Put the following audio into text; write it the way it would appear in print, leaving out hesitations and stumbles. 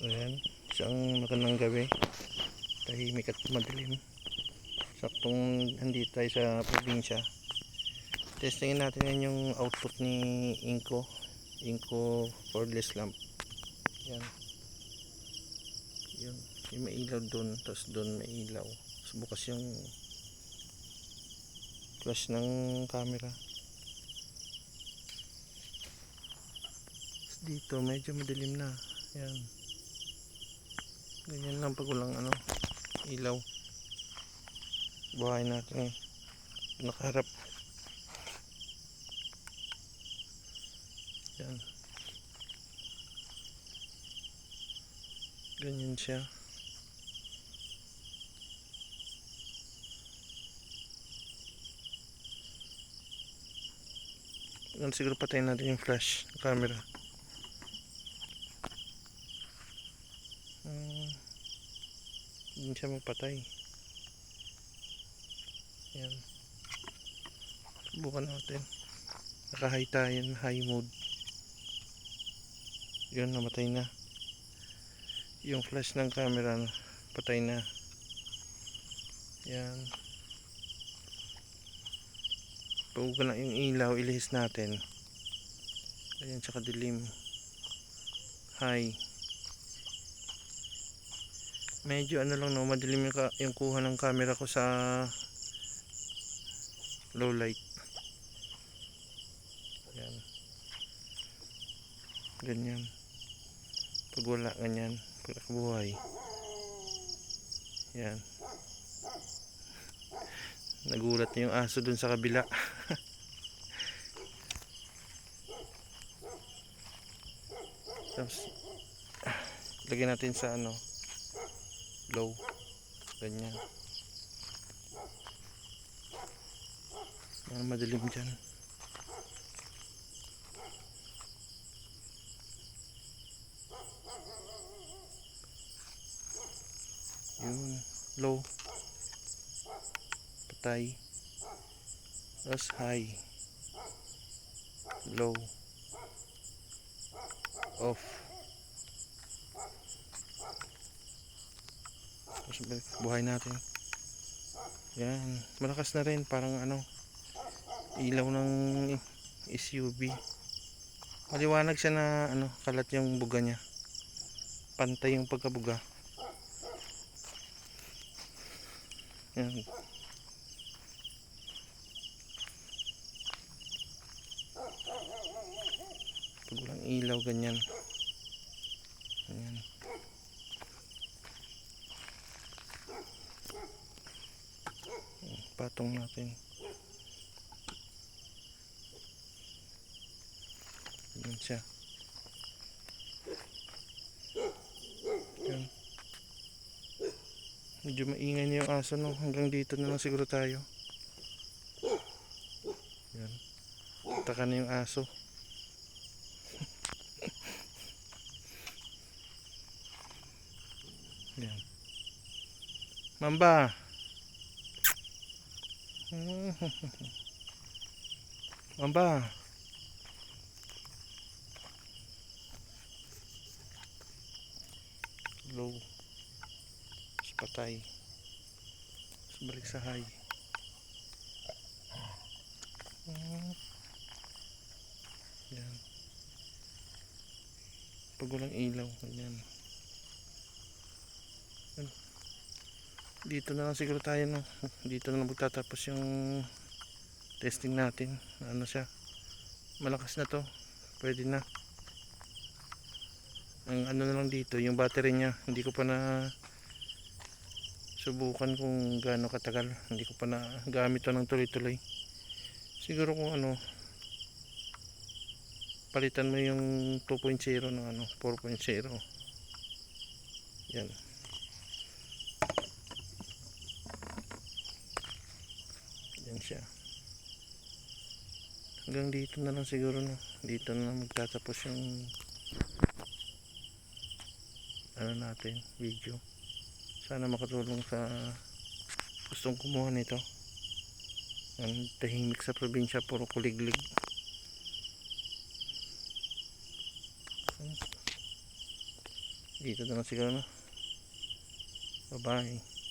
Ayan, isang magandang gabi. Tahimik at madilim. Saktong nandito tayo sa probinsya. Testingin natin ngayon yung output ni Inco cordless lamp. Yan. Yun. Yung may ilaw dun, tapos dun may ilaw. Tapos bukas yung flash ng camera. Tapos dito medyo madilim na. Yan. Ganyan lang pag walang ilaw. Buhay natin nakaharap. Yan. Ganyan siya. Siguro patayin natin yung flash camera. Hindi siya magpatay. Yan. Subukan natin. Naka-high tayo, high mode. Yun, namatay na. Yung flash ng camera patay na. Yan. Pag na yung ilaw, ilihis natin. Ayan, tsaka dilim. High. Medyo lang madilim yung kuha ng camera ko sa low light. Yan. Ganyan. Pag wala, ganyan. Pag nakabuhay. Yan. Nagulat yung aso dun sa kabila. Tapos lagyan natin sa low. Ganyan. Madilim dyan. Yun. Low. Patay. Tapos high. Low. Off. Tapos buhay natin. Yan. Malakas na rin. Parang ilaw ng SUV. Maliwanag siya na kalat yung buga niya. Pantay yung pagkabuga. Yan. Pag walang ilaw ganyan. Ayan. Patong natin. Ayan siya. Ayan. Medyo maingay niya yung aso hanggang dito na lang siguro tayo. Ayan. Taka na yung aso. Ayan. Mamba. Mamba. Low. Patay. Balik sa high. Yan. Pag walang ilaw, ganyan. Dito na lang siguro tayo dito na lang magtatapos yung testing natin. Siya. Malakas na to. Pwede na. Ang na lang dito, yung battery niya, hindi ko pa na subukan kung gaano katagal. Hindi ko pa na gamit to ng tuloy-tuloy. Siguro kung palitan mo yung 2.0 ng 4.0. Yan. Yan siya. Hanggang dito na lang siguro dito na lang magtatapos yung natin video. Sana makatulong sa gustong kumuha nito. Ang tahimik sa probinsya, puro kuliglig. dito na lang siguro na. Bye bye.